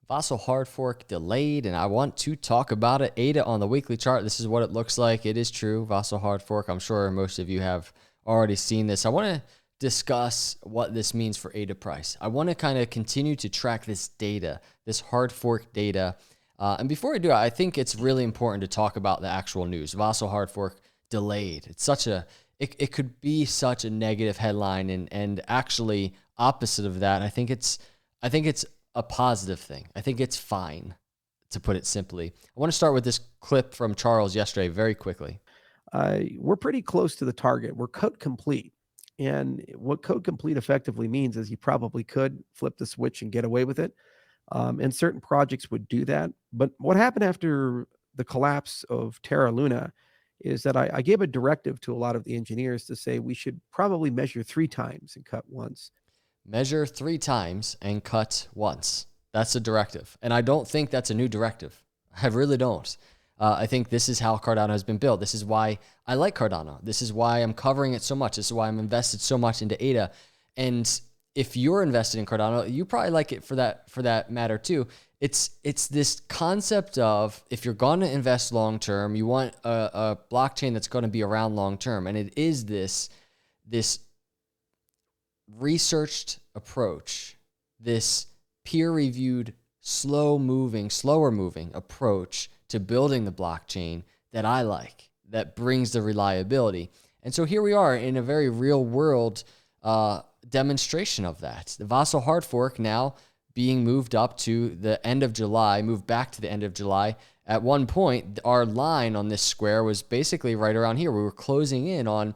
VASIL hard fork delayed, and I want to talk about it. ADA on the weekly chart. This is what it looks like. It is true. VASIL hard fork. I'm sure most of you have already seen this. I want to discuss what this means for ADA price. I want to kind of continue to track this data, this hard fork data. And before I do, I think it's really important to talk about the actual news. VASIL hard fork delayed. It's such a, it could be such a negative headline, and actually opposite of that, I think it's a positive thing. I think it's fine, to put it simply. I want to start with this clip from Charles yesterday very quickly. We're pretty close to the target. We're code complete. And what code complete effectively means is you probably could flip the switch and get away with it. And certain projects would do that. But what happened after the collapse of Terra Luna is that I gave a directive to a lot of the engineers to say we should probably measure 3 times and cut once. Measure 3 times and cut once. That's a directive. And I don't think that's a new directive. I really don't. I think this is how Cardano has been built. This is why I like Cardano. This is why I'm covering it so much. This is why I'm invested so much into ADA. And if you're invested in Cardano, you probably like it for that matter too. It's this concept of, if you're going to invest long term, you want a blockchain that's going to be around long term, and it is this researched approach, this peer-reviewed, slower moving approach to building the blockchain that I like, that brings the reliability. And so here we are in a very real world demonstration of that. The VASIL hard fork now being moved up to the end of July, moved back to the end of July. At one point, our line on this square was basically right around here. We were closing in on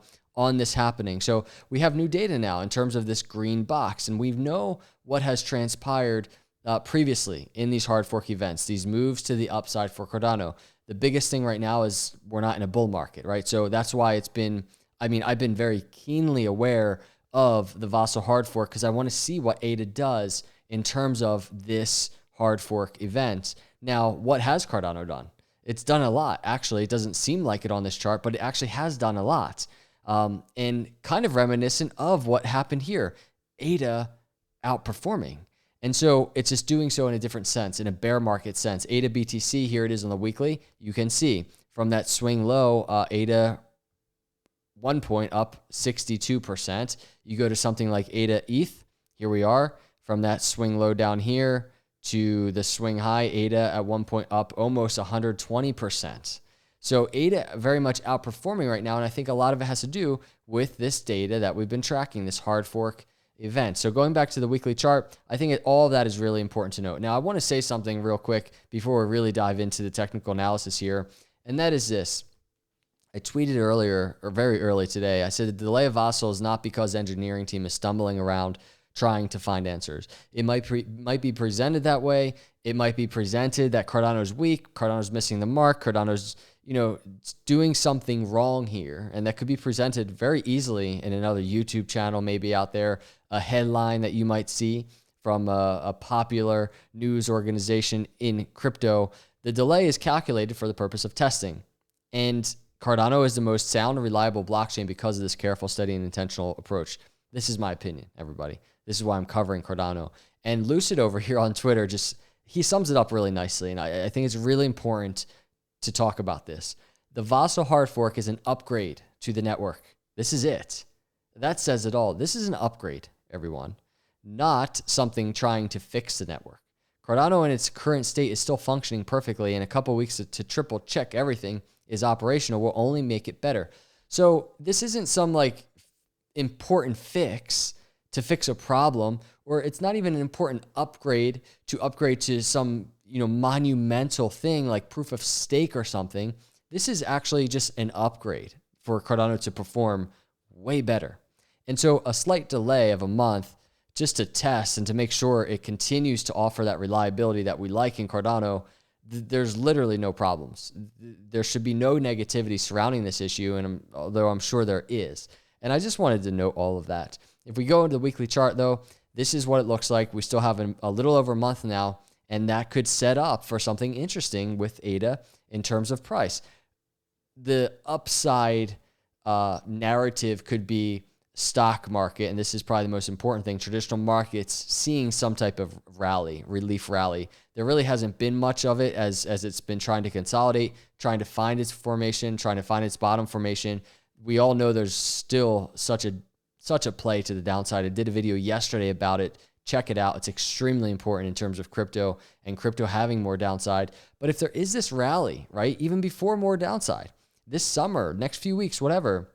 this happening. So we have new data now in terms of this green box, and we know what has transpired previously in these hard fork events, these moves to the upside for Cardano. The biggest thing right now is we're not in a bull market, right? So that's why I've been very keenly aware of the VASIL hard fork, because I want to see what ADA does in terms of this hard fork event. Now, what has Cardano done? It's done a lot. Actually, it doesn't seem like it on this chart, but it actually has done a lot. And kind of reminiscent of what happened here, ADA outperforming. And so it's just doing so in a different sense, in a bear market sense. ADA BTC, here it is on the weekly. You can see from that swing low, ADA 1 point up 62%. You go to something like ADA ETH, here we are, from that swing low down here to the swing high, ADA at 1 point up almost 120%. So ADA very much outperforming right now, and I think a lot of it has to do with this data that we've been tracking, this hard fork event. So going back to the weekly chart, I think all of that is really important to note. Now, I want to say something real quick before we really dive into the technical analysis here, and that is this. I tweeted earlier, or very early today, I said the delay of VASIL is not because the engineering team is stumbling around trying to find answers. It might be presented that way. It might be presented that Cardano's weak, Cardano's missing the mark, Cardano's doing something wrong here. And that could be presented very easily in another YouTube channel, maybe out there, a headline that you might see from a popular news organization in crypto. The delay is calculated for the purpose of testing. And Cardano is the most sound and reliable blockchain because of this careful, steady, and intentional approach. This is my opinion, everybody. This is why I'm covering Cardano. And Lucid over here on Twitter, he sums it up really nicely. And I think it's really important to talk about this. The VASIL hard fork is an upgrade to the network. This is it. That says it all. This is an upgrade, everyone, not something trying to fix the network. Cardano in its current state is still functioning perfectly, and a couple of weeks to triple check everything is operational will only make it better. So this isn't some important fix to fix a problem, or it's not even an important upgrade to some monumental thing like proof of stake or something. This is actually just an upgrade for Cardano to perform way better. And so a slight delay of a month just to test and to make sure it continues to offer that reliability that we like in Cardano, there's literally no problems. There should be no negativity surrounding this issue, and although I'm sure there is. And I just wanted to note all of that. If we go into the weekly chart, though, this is what it looks like. We still have a little over a month now, and that could set up for something interesting with ADA in terms of price. The upside narrative could be stock market, and this is probably the most important thing, traditional markets seeing some type of rally, relief rally. There really hasn't been much of it as it's been trying to consolidate, trying to find its formation, trying to find its bottom formation. We all know there's still such a play to the downside. I did a video yesterday about it. Check it out. It's extremely important in terms of crypto and crypto having more downside. But if there is this rally, right, even before more downside, this summer, next few weeks, whatever,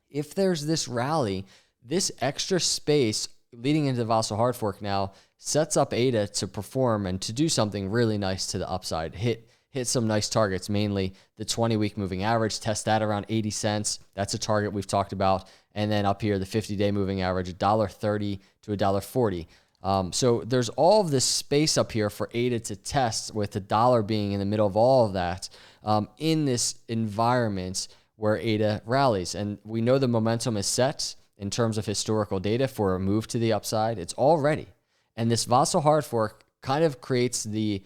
if there's this rally, this extra space leading into the VASIL hard fork now sets up ADA to perform and to do something really nice to the upside. Hit some nice targets, mainly the 20-week moving average, test that around 80 cents. That's a target we've talked about. And then up here, the 50-day moving average, $1.30 to $1.40. So there's all of this space up here for ADA to test, with the dollar being in the middle of all of that, in this environment where ADA rallies. And we know the momentum is set in terms of historical data for a move to the upside. It's all ready. And this VASIL hard fork kind of creates the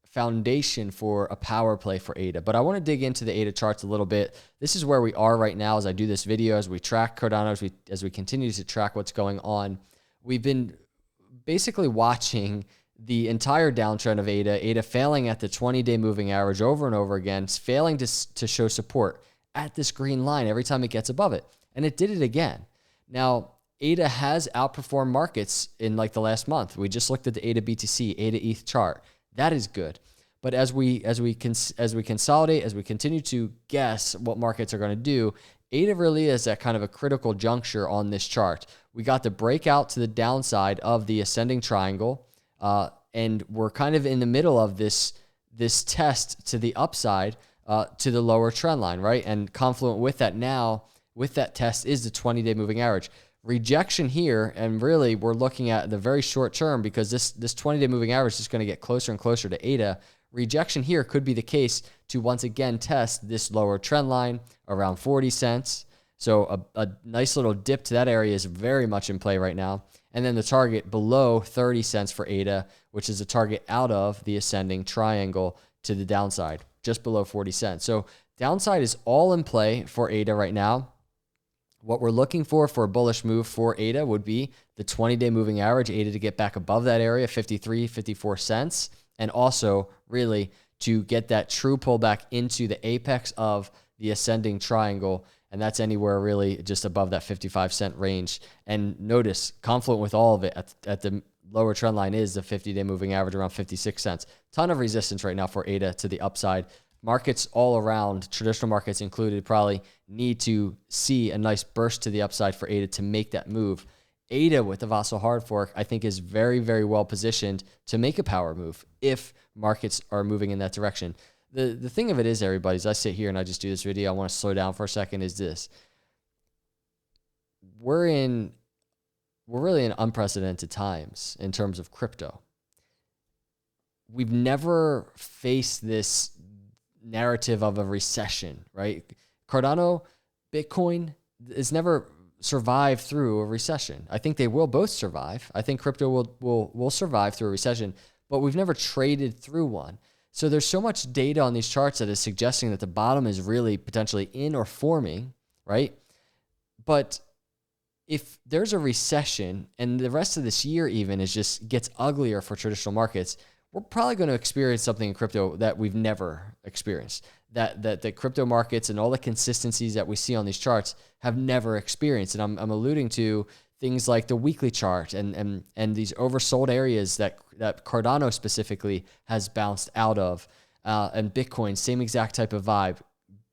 foundation for a power play for ADA. But I want to dig into the ADA charts a little bit. This is where we are right now as I do this video, as we track Cardano, as we continue to track what's going on. We've been basically watching the entire downtrend of ADA failing at the 20-day moving average over and over again, failing to show support at this green line every time it gets above it. And it did it again. Now, ADA has outperformed markets in like the last month. We just looked at the ADA BTC, ADA ETH chart. That is good. But as we consolidate, as we continue to guess what markets are going to do, ADA really is at kind of a critical juncture on this chart. We got the breakout to the downside of the ascending triangle, and we're kind of in the middle of this test to the upside, to the lower trend line, right? And confluent with that now, with that test, is the 20-day moving average. Rejection here, and really we're looking at the very short term, because this 20-day moving average is going to get closer and closer to ADA. Rejection here could be the case to once again test this lower trend line around 40 cents. So a nice little dip to that area is very much in play right now. And then the target below 30 cents for ADA, which is a target out of the ascending triangle to the downside, just below 40 cents. So downside is all in play for ADA right now. What we're looking for a bullish move for ADA would be the 20-day moving average, ADA to get back above that area, 53, 54 cents, and also really to get that true pullback into the apex of the ascending triangle, and that's anywhere really just above that 55-cent range. And notice, confluent with all of it at the lower trend line is the 50-day moving average around 56 cents. Ton of resistance right now for ADA to the upside. Markets all around, traditional markets included, probably need to see a nice burst to the upside for ADA to make that move. ADA with the VASIL hard fork, I think, is very, very well positioned to make a power move if markets are moving in that direction. The thing of it is, everybody, as I sit here and I just do this video, I want to slow down for a second, is this. We're really in unprecedented times in terms of crypto. We've never faced this narrative of a recession, right? Cardano, Bitcoin has never survived through a recession. I think they will both survive. I think crypto will survive through a recession, but we've never traded through one. So there's so much data on these charts that is suggesting that the bottom is really potentially in or forming, right? But if there's a recession and the rest of this year even gets uglier for traditional markets, we're probably going to experience something in crypto that we've never experienced. That the crypto markets and all the consistencies that we see on these charts have never experienced. And I'm alluding to things like the weekly chart and these oversold areas that Cardano specifically has bounced out of, and Bitcoin, same exact type of vibe,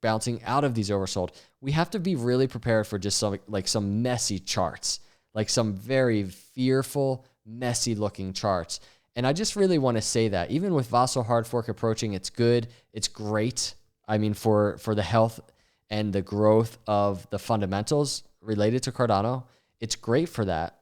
bouncing out of these oversold. We have to be really prepared for just some messy charts, like some very fearful, messy looking charts. And I just really want to say that even with VASIL hard fork approaching, it's good. It's great. I mean, for the health and the growth of the fundamentals related to Cardano, it's great for that.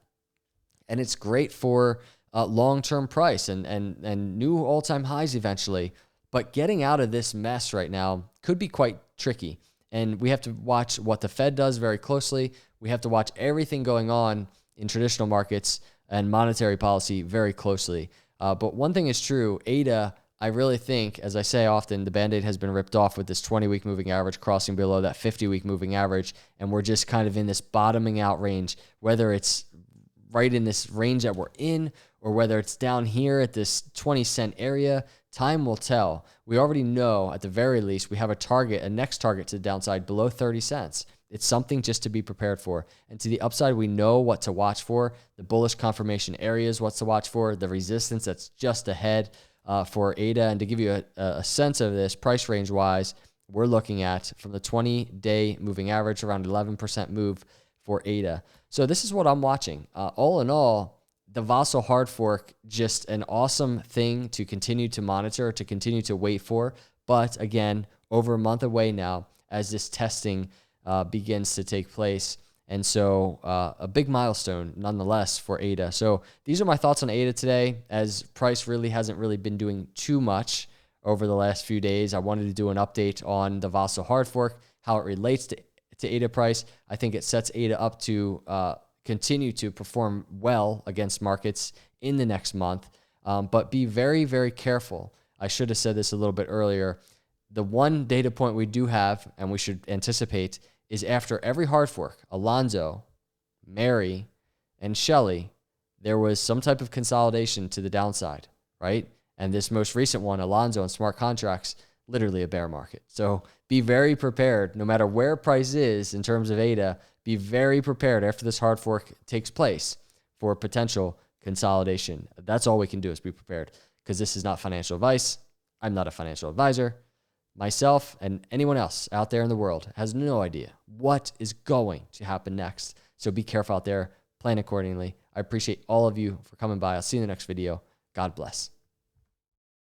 And it's great for long-term price and new all-time highs eventually. But getting out of this mess right now could be quite tricky. And we have to watch what the Fed does very closely. We have to watch everything going on in traditional markets and monetary policy very closely. But one thing is true, ADA, I really think, as I say often, the Band-Aid has been ripped off with this 20-week moving average crossing below that 50-week moving average, and we're just kind of in this bottoming out range, whether it's right in this range that we're in or whether it's down here at this 20-cent area. Time will tell. We already know, at the very least, we have a target, a next target to the downside below 30 cents. It's something just to be prepared for. And to the upside, we know what to watch for. The bullish confirmation areas, what's to watch for. The resistance that's just ahead for ADA. And to give you a sense of this, price range-wise, we're looking at, from the 20-day moving average, around 11% move for ADA. So this is what I'm watching. All in all, the VASIL hard fork, just an awesome thing to continue to monitor, to continue to wait for. But again, over a month away now as this testing begins to take place. And so a big milestone nonetheless for ADA. So these are my thoughts on ADA today, as price really hasn't really been doing too much over the last few days. I wanted to do an update on the VASIL hard fork, how it relates to ADA price. I think it sets ADA up to continue to perform well against markets in the next month. But be very, very careful. I should have said this a little bit earlier. The one data point we do have, and we should anticipate, is after every hard fork, Alonzo, Mary, and Shelley, there was some type of consolidation to the downside, right? And this most recent one, Alonzo and smart contracts, literally a bear market. So be very prepared, no matter where price is in terms of ADA, be very prepared after this hard fork takes place for potential consolidation. That's all we can do, is be prepared, because this is not financial advice. I'm not a financial advisor. Myself and anyone else out there in the world has no idea what is going to happen next. So be careful out there, plan accordingly. I appreciate all of you for coming by. I'll see you in the next video. God bless.